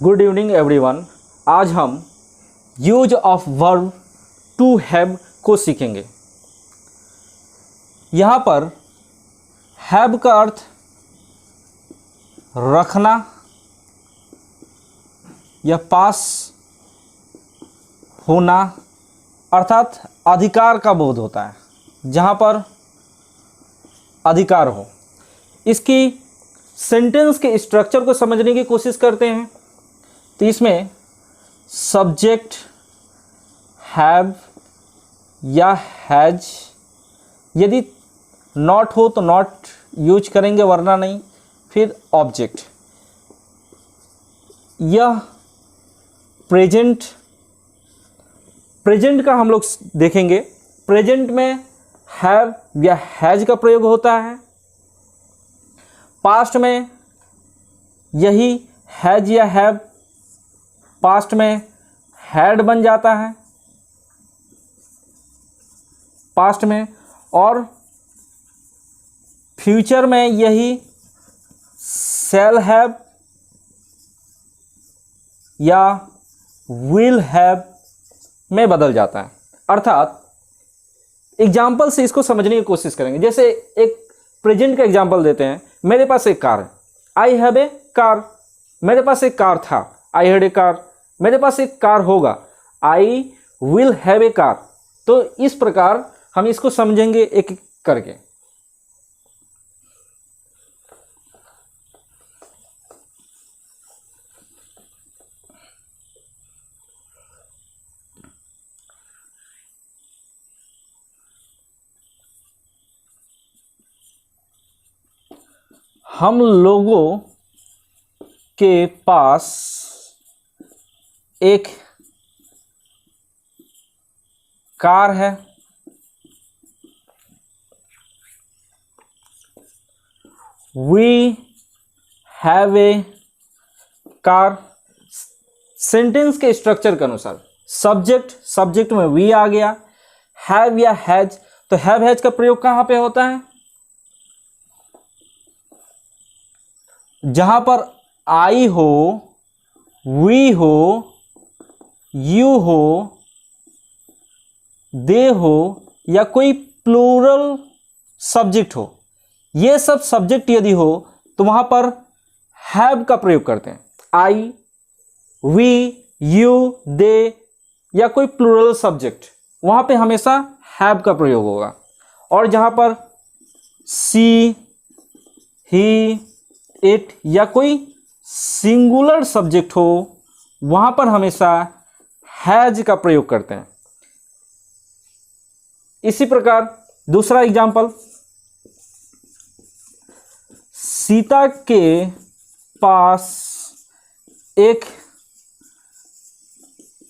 Good evening everyone. आज हम use of verb to have को सीखेंगे। यहाँ पर हैव का अर्थ रखना या पास होना अर्थात अधिकार का बोध होता है, जहाँ पर अधिकार हो। इसकी सेंटेंस के स्ट्रक्चर को समझने की कोशिश करते हैं। तो इसमें सब्जेक्ट हैव या हैज, यदि नॉट हो तो नॉट यूज करेंगे, वरना नहीं। फिर ऑब्जेक्ट, यह प्रेजेंट का हम लोग देखेंगे। प्रेजेंट में हैव या हैज का प्रयोग होता है। पास्ट में यही हैज या हैव पास्ट में हैड बन जाता है पास्ट में, और फ्यूचर में यही शैल हैव या विल हैव में बदल जाता है। अर्थात एग्जाम्पल से इसको समझने की कोशिश करेंगे। जैसे एक प्रेजेंट का एग्जाम्पल देते हैं। मेरे पास एक कार है, आई हैव ए कार। मेरे पास एक कार था, आई हैड ए कार। मेरे पास एक कार होगा, आई विल हैव ए कार। तो इस प्रकार हम इसको समझेंगे एक एक करके। हम लोगों के पास एक कार है। We have a car. Sentence के स्ट्रक्चर के अनुसार सब्जेक्ट में वी आ गया। हैव या हैज, तो हैव हैज का प्रयोग कहां पे होता है? जहां पर आई हो, वी हो, यू हो, दे हो या कोई प्लूरल सब्जेक्ट हो। ये सब सब्जेक्ट यदि हो तो वहां पर हैव का प्रयोग करते हैं। आई, वी, यू, दे या कोई प्लूरल सब्जेक्ट, वहां पे हमेशा हैव का प्रयोग होगा। और जहां पर सी, ही, इट या कोई सिंगुलर सब्जेक्ट हो, वहां पर हमेशा हैज का प्रयोग करते हैं। इसी प्रकार दूसरा एग्जाम्पल, सीता के पास एक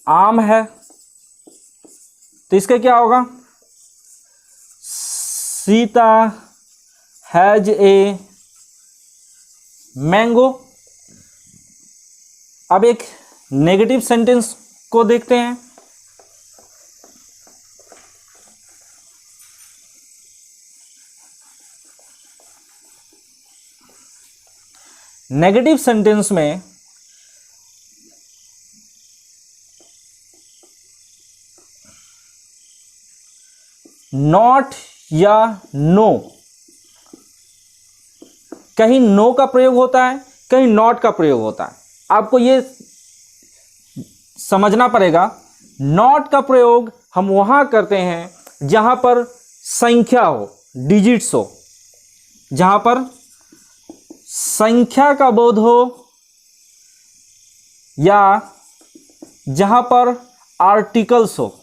आम है। तो इसका क्या होगा? Sita has a mango. अब एक नेगेटिव सेंटेंस को देखते हैं। नेगेटिव सेंटेंस में नॉट या नो, कहीं नो का प्रयोग होता है, कहीं नॉट का प्रयोग होता है। आपको ये समझना पड़ेगा। नॉट का प्रयोग हम वहां करते हैं जहां पर संख्या हो, डिजिट्स हो, जहां पर संख्या का बोध हो या जहां पर आर्टिकल्स हो।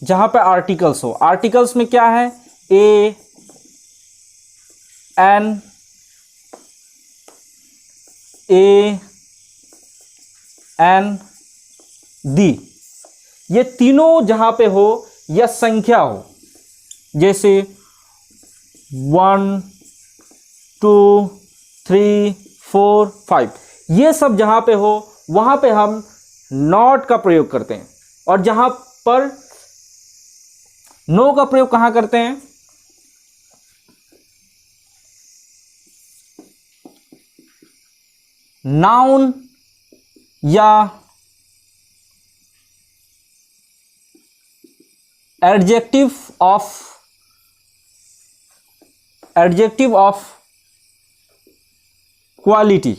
जहां पर आर्टिकल्स हो, आर्टिकल्स में क्या है? ए, एन, ए, एन, दी, ये तीनों जहां पे हो या संख्या हो, जैसे 1, 2, 3, 4, 5, ये सब जहां पे हो वहां पे हम नॉट का प्रयोग करते हैं। और जहां पर नो का प्रयोग कहां करते हैं? नाउन या एडजेक्टिव ऑफ क्वालिटी,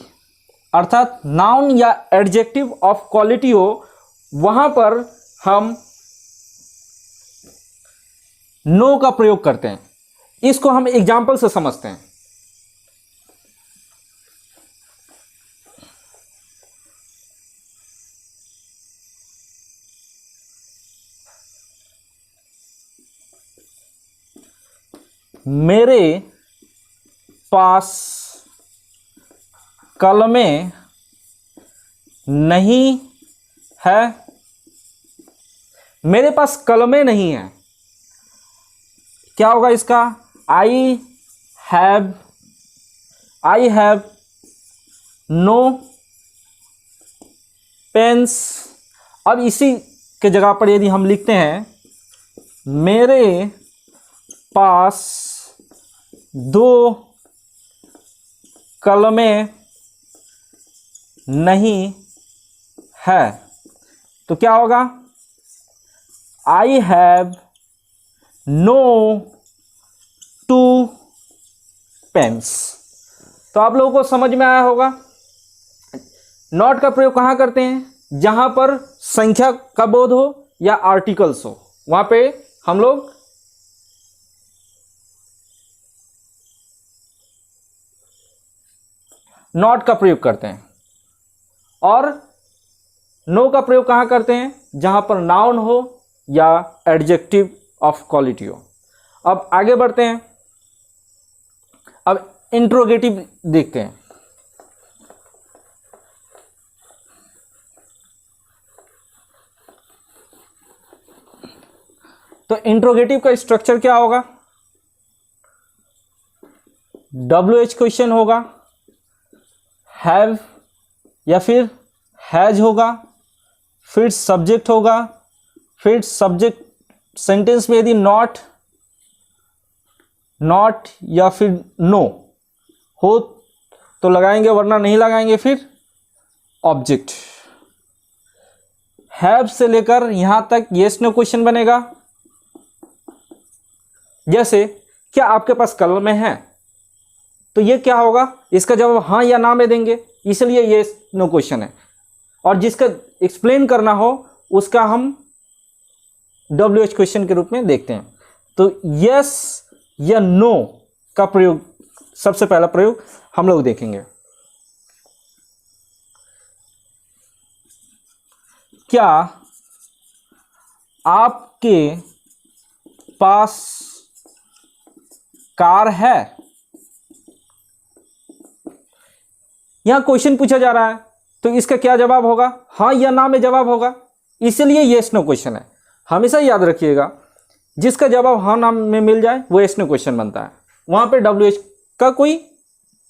अर्थात नाउन या एडजेक्टिव ऑफ क्वालिटी हो, वहां पर हम नो का प्रयोग करते हैं। इसको हम एग्जाम्पल से समझते हैं। मेरे पास कलमें नहीं है। मेरे पास कलमें नहीं है, क्या होगा इसका? I have no pens. अब इसी के जगह पर यदि हम लिखते हैं मेरे पास 2 कलमें नहीं है, तो क्या होगा? I have no 2 pens. तो आप लोगों को समझ में आया होगा। नॉट का प्रयोग कहाँ करते हैं? जहां पर संख्या का बोध हो या आर्टिकल्स हो, वहां पे हम लोग नॉट का प्रयोग करते हैं। और नो का प्रयोग कहाँ करते हैं? जहां पर नाउन हो या एडजेक्टिव ऑफ क्वालिटी हो। अब आगे बढ़ते हैं। अब इंट्रोगेटिव देखते हैं। तो इंट्रोगेटिव का स्ट्रक्चर क्या होगा? WH क्वेश्चन होगा, हैव या फिर हैज होगा, फिर सब्जेक्ट होगा, फिर सब्जेक्ट सेंटेंस में यदि नॉट या फिर नो हो तो लगाएंगे, वरना नहीं लगाएंगे। फिर ऑब्जेक्ट। हैव से लेकर यहां तक यस नो क्वेश्चन बनेगा। जैसे क्या आपके पास कलमें हैं, तो ये क्या होगा? इसका जवाब हाँ या ना में देंगे, इसलिए ये नो क्वेश्चन है। और जिसका एक्सप्लेन करना हो उसका हम WH क्वेश्चन के रूप में देखते हैं। तो यस या नो का प्रयोग, सबसे पहला प्रयोग हम लोग देखेंगे। क्या आपके पास कार है? यहां क्वेश्चन पूछा जा रहा है, तो इसका क्या जवाब होगा? हाँ या ना में जवाब होगा, इसलिए यस नो क्वेश्चन है। हमेशा याद रखिएगा, जिसका जवाब हाँ ना में मिल जाए वो यस नो क्वेश्चन बनता है। वहां पे WH का कोई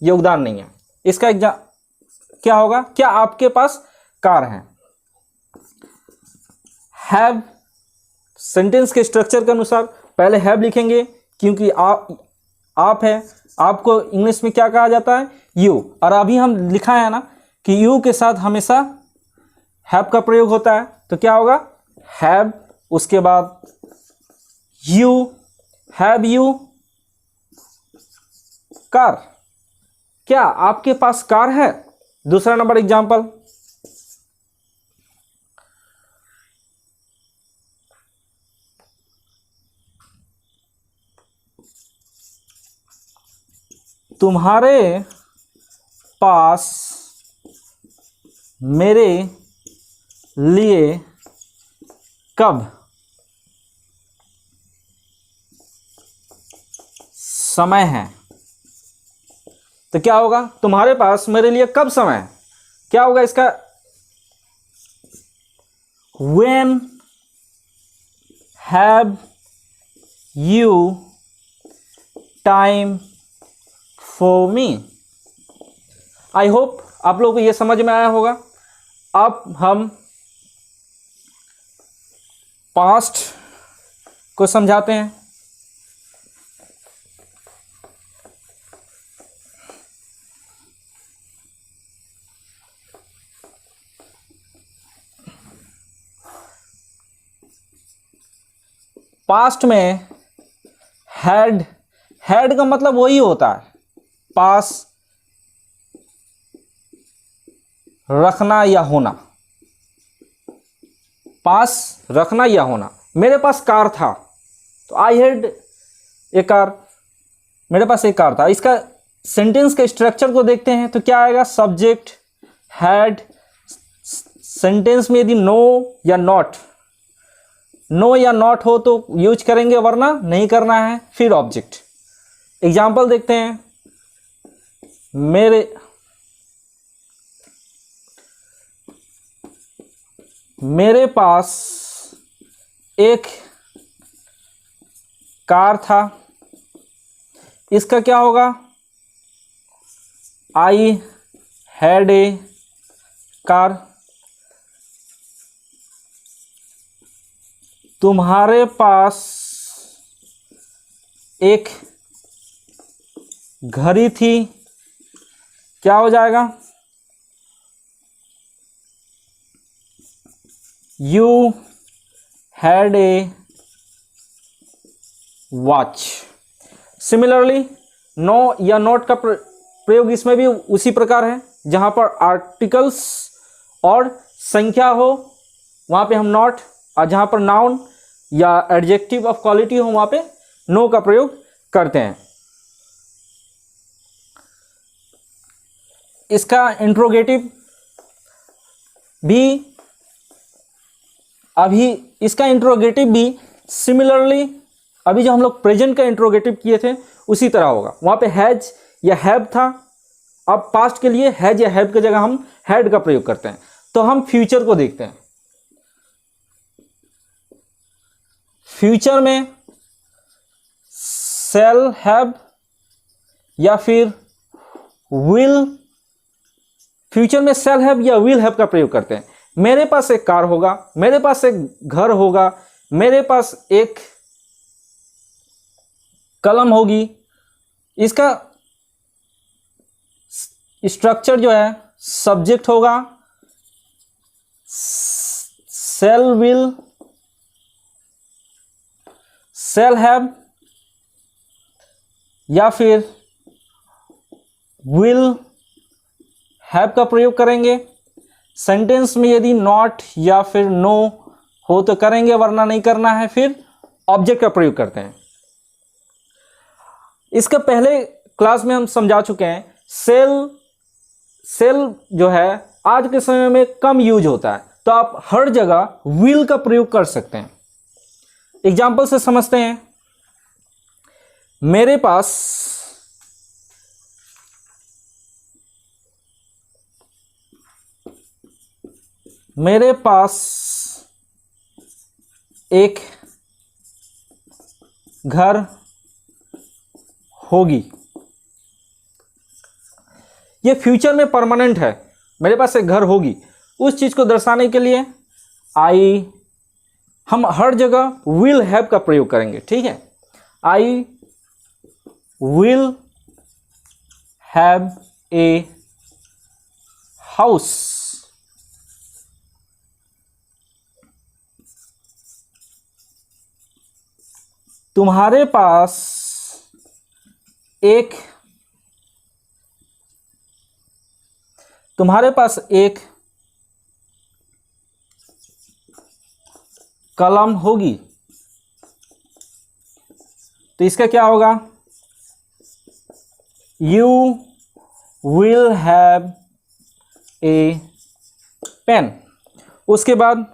योगदान नहीं है। इसका क्या होगा? क्या आपके पास कार है? हैव सेंटेंस के स्ट्रक्चर के अनुसार पहले हैव लिखेंगे, क्योंकि आप है। आपको इंग्लिश में क्या कहा जाता है? यू। और अभी हम लिखा है ना कि यू के साथ हमेशा हैव का प्रयोग होता है। तो क्या होगा? हैव, उसके बाद यू, हैव यू कार। क्या आपके पास कार है? दूसरा नंबर एग्जाम्पल, तुम्हारे पास मेरे लिए कब समय है? तो क्या होगा? तुम्हारे पास मेरे लिए कब समय है? क्या होगा इसका? When have you time for me? I hope आप लोगों को यह समझ में आया होगा। अब हम पास्ट को समझाते हैं। पास्ट में हैड, हैड का मतलब वही होता है पास, रखना या होना, पास रखना या होना। मेरे पास कार था, तो आई हैड ए कार, मेरे पास एक कार था। इसका सेंटेंस के स्ट्रक्चर को देखते हैं तो क्या आएगा, सब्जेक्ट हैड, सेंटेंस में यदि नो या नॉट, नो या नॉट हो तो यूज करेंगे, वरना नहीं करना है। फिर ऑब्जेक्ट। एग्जाम्पल देखते हैं। मेरे पास एक कार था, इसका क्या होगा, आई हैड ए कार। तुम्हारे पास एक घड़ी थी, क्या हो जाएगा, you had a watch. Similarly no या नॉट का प्रयोग इसमें भी उसी प्रकार है। जहां पर आर्टिकल्स और संख्या हो वहां पे हम नॉट, और जहां पर नाउन या एडजेक्टिव ऑफ क्वालिटी हो वहां पे नो का प्रयोग करते हैं। इसका इंट्रोगेटिव भी, अभी इसका इंट्रोगेटिव भी सिमिलरली अभी जो हम लोग प्रेजेंट का इंट्रोगेटिव किए थे उसी तरह होगा। वहां पे हैज या हैव था, अब पास्ट के लिए हैज या हैव की जगह हम हैड का प्रयोग करते हैं। तो हम फ्यूचर को देखते हैं। फ्यूचर में शैल हैव या फिर विल, फ्यूचर में शैल हैव या विल हैव का प्रयोग करते हैं। मेरे पास एक कार होगा, मेरे पास एक घर होगा, मेरे पास एक कलम होगी। इसका स्ट्रक्चर जो है सब्जेक्ट होगा, शैल विल, शैल हैव या फिर विल हैव का प्रयोग करेंगे। सेंटेंस में यदि नॉट या फिर नो हो तो करेंगे, वरना नहीं करना है। फिर ऑब्जेक्ट का प्रयोग करते हैं। इसका पहले क्लास में हम समझा चुके हैं। सेल जो है आज के समय में कम यूज होता है, तो आप हर जगह विल का प्रयोग कर सकते हैं। एग्जाम्पल से समझते हैं। मेरे पास एक घर होगी। ये फ्यूचर में परमानेंट है, मेरे पास एक घर होगी। उस चीज को दर्शाने के लिए हम हर जगह विल हैव का प्रयोग करेंगे। ठीक है, I will have a house. तुम्हारे पास एक कलम होगी। तो इसका क्या होगा, you will have a pen. उसके बाद